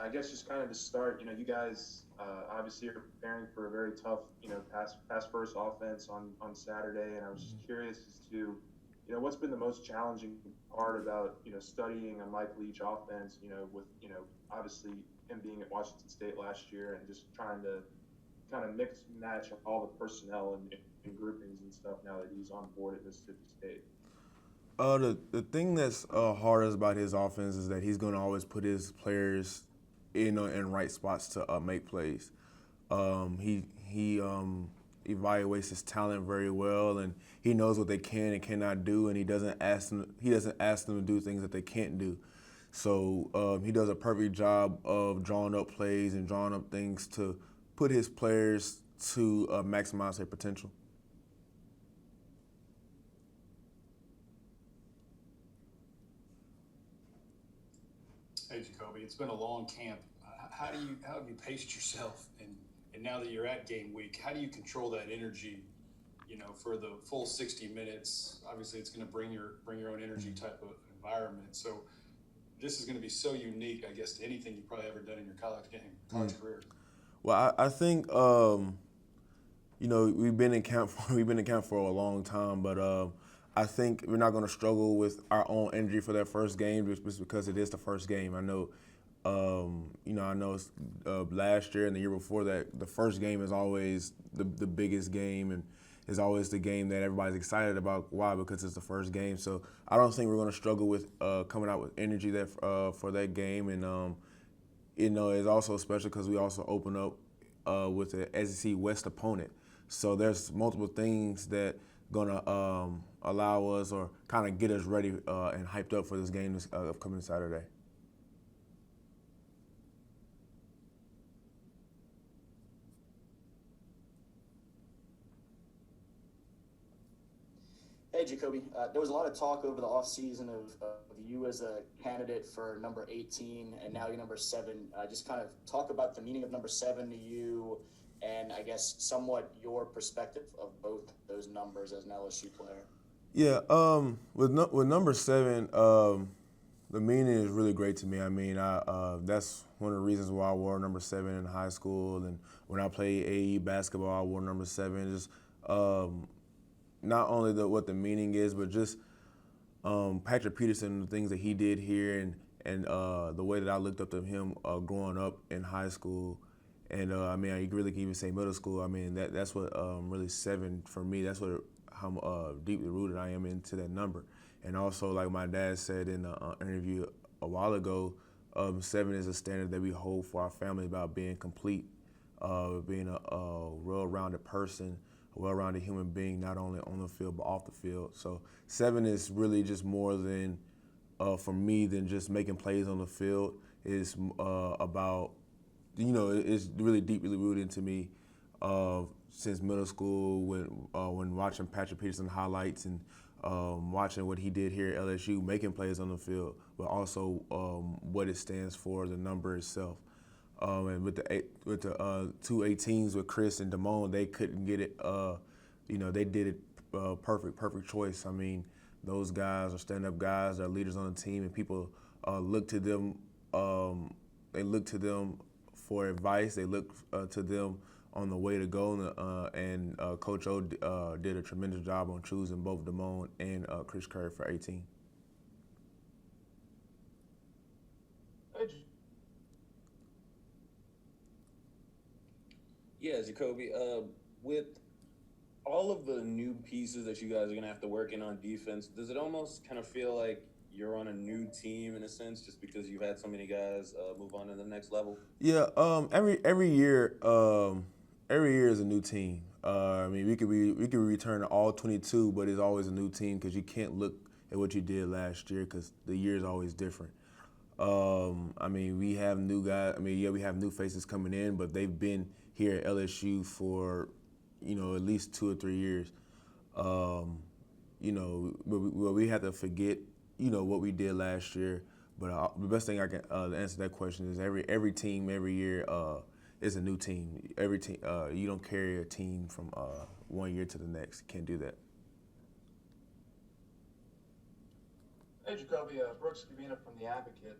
I guess just kind of to start, you guys obviously are preparing for a very tough, pass first offense on Saturday, and I was just curious as to, what's been the most challenging part about, studying a Mike Leach offense, with, obviously him being at Washington State last year and just trying to kind of mix and match all the personnel and groupings and stuff now that he's on board at Mississippi State. The thing that's hardest about his offense is that he's going to always put his players in right spots to make plays. He evaluates his talent very well, and he knows what they can and cannot do, and he doesn't ask them to do things that they can't do. So he does a perfect job of drawing up plays and drawing up things to put his players to maximize their potential. Hey, JaCoby, it's been a long camp. How have you paced yourself? And now that you're at game week, how do you control that energy, for the full 60 minutes? Obviously, it's going to bring your own energy type of environment. So this is going to be so unique, I guess, to anything you've probably ever done in your college career. Well, I think we've been in camp for a long time, but I think we're not going to struggle with our own energy for that first game just because it is the first game. I know, last year and the year before that, the first game is always the biggest game and is always the game that everybody's excited about. Why? Because it's the first game. So I don't think we're going to struggle with coming out with energy for that game. And it's also special because we also open up with the SEC West opponent. So there's multiple things that gonna allow us or kind of get us ready and hyped up for this game this upcoming Saturday. Hey, JaCoby. There was a lot of talk over the offseason of you as a candidate for number 18, and now you're number 7. Just kind of talk about the meaning of number 7 to you, and I guess somewhat your perspective of both those numbers as an LSU player. Yeah, with number 7, the meaning is really great to me. I mean, that's one of the reasons why I wore number 7 in high school, and when I played AE basketball, I wore number 7. Just not only what the meaning is, but just Patrick Peterson, the things that he did here, and the way that I looked up to him growing up in high school, and I mean, I really can even say middle school. I mean, that's what really 7 for me. That's how deeply rooted I am into that number. And also, like my dad said in an interview a while ago, 7 is a standard that we hold for our family about being complete, being a well-rounded person, a well-rounded human being, not only on the field but off the field. So 7 is really just more than, for me, than just making plays on the field. It's about, it's really deeply rooted into me since middle school when watching Patrick Peterson highlights and watching what he did here at LSU, making plays on the field, but also what it stands for, the number itself. And with the 2 18s with Chris and Damone, they couldn't get it. They did it perfect choice. I mean, those guys are stand-up guys, they're leaders on the team, and people look to them. They look to them for advice. They look to them on the way to go, and Coach O did a tremendous job on choosing both Damone and Chris Curry for 18. Yeah, JaCoby, with all of the new pieces that you guys are going to have to work in on defense, does it almost kind of feel like you're on a new team in a sense, just because you've had so many guys move on to the next level? Yeah, every year is a new team. I mean, we could return to all 22, but it's always a new team because you can't look at what you did last year because the year is always different. I mean, we have new guys. I mean, yeah, we have new faces coming in, but they've been here at LSU for, at least 2 or 3 years. We have to forget, what we did last year. But the best thing I can answer that question is every team every year is a new team. Every team, you don't carry a team from one year to the next. You can't do that. Hey, JaCoby, Brooks Kavina from The Advocate.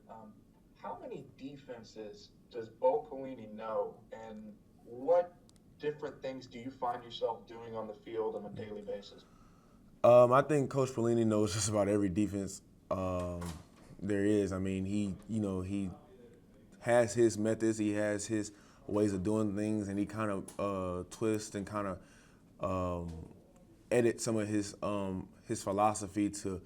how many defenses does Bo Pelini know, and what different things do you find yourself doing on the field on a daily basis? I think Coach Pelini knows just about every defense there is. I mean, he has his methods, he has his ways of doing things, and he kind of twists and kind of edit some of his philosophy to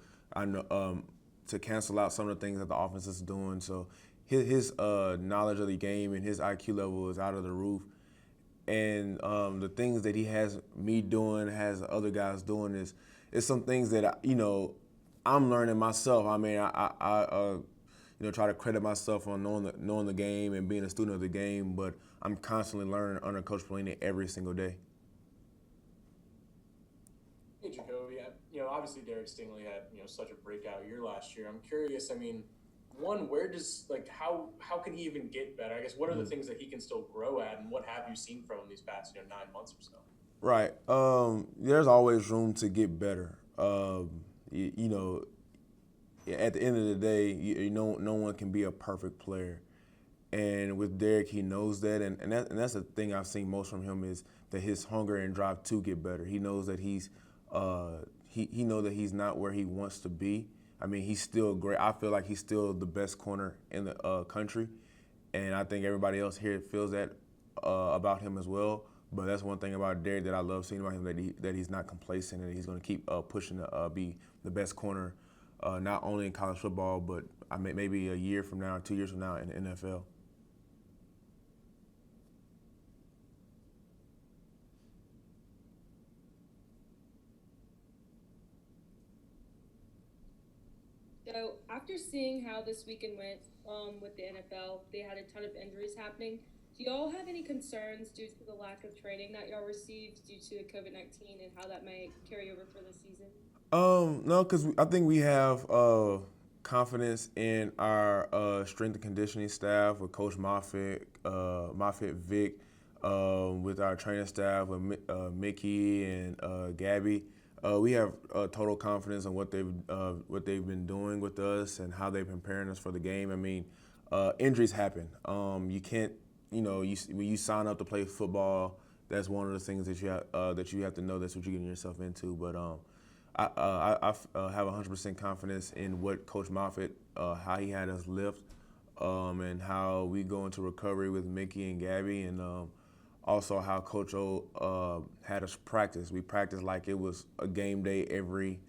cancel out some of the things that the offense is doing. So his knowledge of the game and his IQ level is out of the roof. And the things that he has me doing, has other guys doing is some things that I'm learning myself. I mean, I try to credit myself on knowing the game and being a student of the game, but I'm constantly learning under Coach Pelini every single day. Hey, JaCoby, obviously Derek Stingley had, such a breakout year last year. I'm curious, where does, how can he even get better? I guess, what are the things that he can still grow at, and what have you seen from him these past, 9 months or so? Right. There's always room to get better. At the end of the day, no one can be a perfect player. And with Derek, he knows that, and that's the thing I've seen most from him is that his hunger and drive to get better. He knows that he knows that he's not where he wants to be. I mean, he's still great. I feel like he's still the best corner in the country, and I think everybody else here feels that about him as well. But that's one thing about Derek that I love seeing about him, that he's not complacent, and he's going to keep pushing to be the best corner, not only in college football, but maybe a year from now, 2 years from now in the NFL. So after seeing how this weekend went with the NFL, they had a ton of injuries happening. Do y'all have any concerns due to the lack of training that y'all received due to COVID-19 and how that might carry over for this season? No, because I think we have confidence in our strength and conditioning staff with Coach Moffitt, Vic, with our training staff with Mickey and Gabby. We have total confidence in what they've been doing with us and how they're preparing us for the game. I mean, injuries happen. You can't, when you sign up to play football, that's one of the things that you have to know. That's what you're getting yourself into. But I have 100% confidence in what Coach Moffitt, how he had us lift, and how we go into recovery with Mickey and Gabby, and also how Coach O had us practice. We practiced like it was a game day every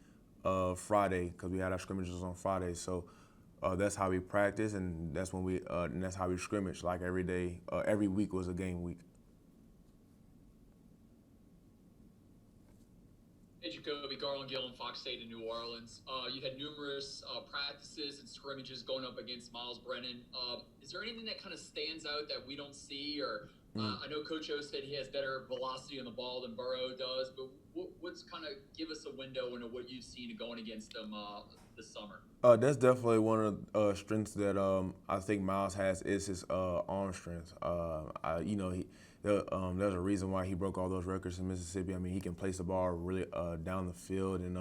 Friday because we had our scrimmages on Friday. So that's how we practice, and that's how we scrimmage. Like every day, every week was a game week. Hey, JaCoby, Garland Gill and Fox State in New Orleans. You had numerous practices and scrimmages going up against Miles Brennan. Is there anything that kind of stands out that we don't see? Or I know Coach O said he has better velocity on the ball than Burrow does, but what's kind of give us a window into what you've seen going against them this summer? That's definitely one of the strengths that I think Miles has is his arm strength. There's a reason why he broke all those records in Mississippi. I mean, he can place the ball really down the field, and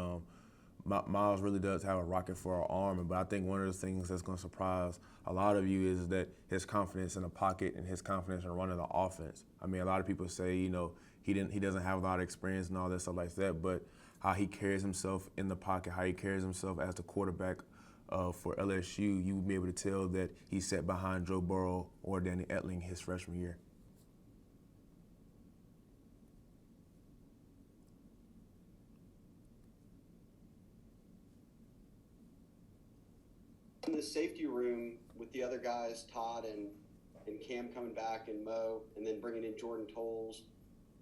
Miles really does have a rocket for an arm. But I think one of the things that's going to surprise a lot of you is that his confidence in the pocket and his confidence in running the offense. I mean, a lot of people say, he doesn't have a lot of experience and all that stuff like that, but how he carries himself in the pocket, how he carries himself as the quarterback for LSU, you will be able to tell that he sat behind Joe Burrow or Danny Etling his freshman year. In the safety room with the other guys, Todd and Cam coming back and Mo, and then bringing in Jordan Tolles,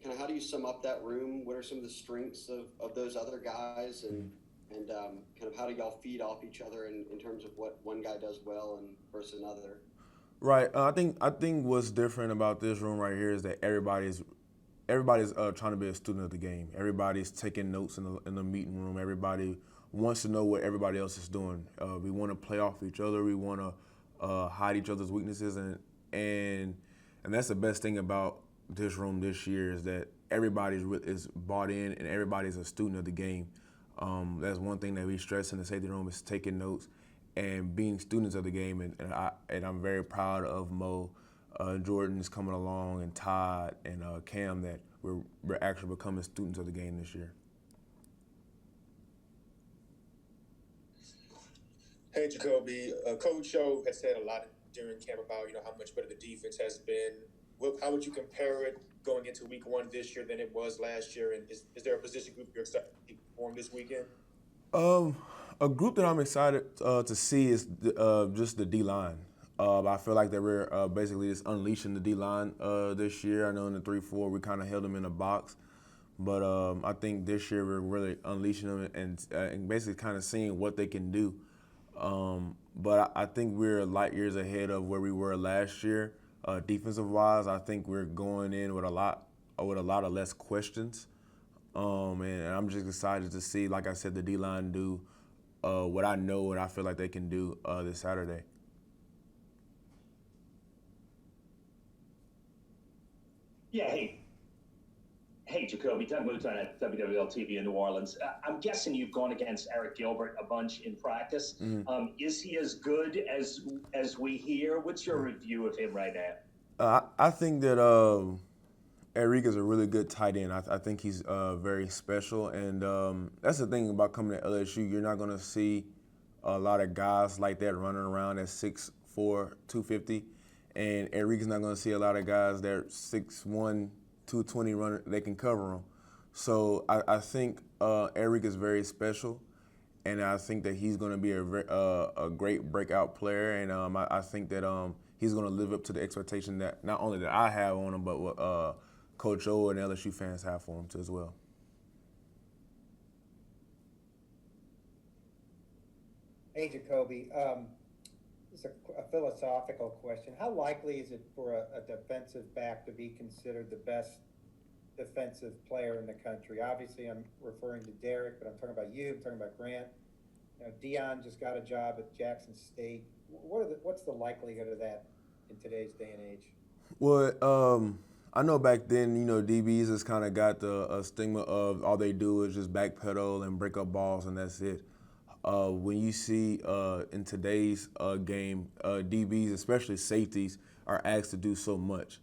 kind of how do you sum up that room? What are some of the strengths of those other guys, and kind of how do y'all feed off each other in terms of what one guy does well and versus another? Right. I think what's different about this room right here is that everybody's trying to be a student of the game. Everybody's taking notes in the meeting room. Everybody wants to know what everybody else is doing. We want to play off each other. We want to hide each other's weaknesses, and that's the best thing about this room this year is that everybody is bought in and everybody's a student of the game. That's one thing that we stress in the safety room is taking notes and being students of the game. And I'm very proud of Mo, Jordan's coming along, and Todd and Cam, that we're actually becoming students of the game this year. Hey, JaCoby. Coach O has said a lot during camp about, how much better the defense has been. How would you compare it going into week 1 this year than it was last year? And is there a position group you're excited to perform this weekend? A group that I'm excited to see is just the D-line. I feel like that we're basically just unleashing the D-line this year. I know in the 3-4 we kind of held them in a box, but I think this year we're really unleashing them and basically kind of seeing what they can do. But I think we're light years ahead of where we were last year, defensive-wise. I think we're going in with a lot of less questions, and I'm just excited to see, like I said, the D-line do what I know and I feel like they can do this Saturday. Yeah, hey, JaCoby, Doug Mouton at WWL TV in New Orleans. I'm guessing you've gone against Eric Gilbert a bunch in practice. Mm-hmm. Is he as good as we hear? What's your review of him right now? I think that Eric is a really good tight end. I think he's very special, and that's the thing about coming to LSU. You're not going to see a lot of guys like that running around at 6'4", 250, and Eric's not going to see a lot of guys that are 6'1", 220 runner. They can cover him. So I think Eric is very special, and I think that he's going to be a great breakout player, and I think that he's going to live up to the expectation that not only that I have on him, but what Coach O and LSU fans have for him too as well. Hey, JaCoby. It's a philosophical question. How likely is it for a defensive back to be considered the best defensive player in the country? Obviously, I'm referring to Derek, but I'm talking about you. I'm talking about Grant. Dion just got a job at Jackson State. What's the likelihood of that in today's day and age? Well, I know back then, DBs just kind of got the stigma of all they do is just backpedal and break up balls, and that's it. When you see in today's game, DBs, especially safeties, are asked to do so much.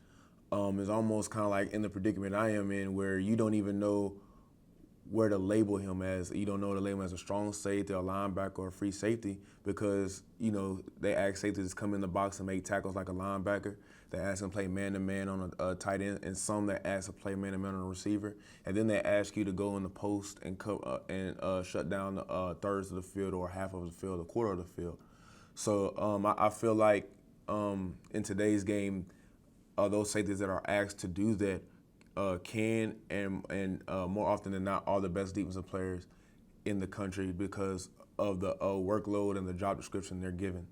It's almost kind of like in the predicament I am in, where you don't even know where to label him as. You don't know to label him as a strong safety, a linebacker, or a free safety, because they ask safeties to come in the box and make tackles like a linebacker. They ask them to play man-to-man on a tight end, and some that ask to play man-to-man on a receiver. And then they ask you to go in the post and shut down the thirds of the field, or half of the field, a quarter of the field. So I feel like in today's game, those safeties that are asked to do that can and more often than not are the best defensive players in the country because of the workload and the job description they're given.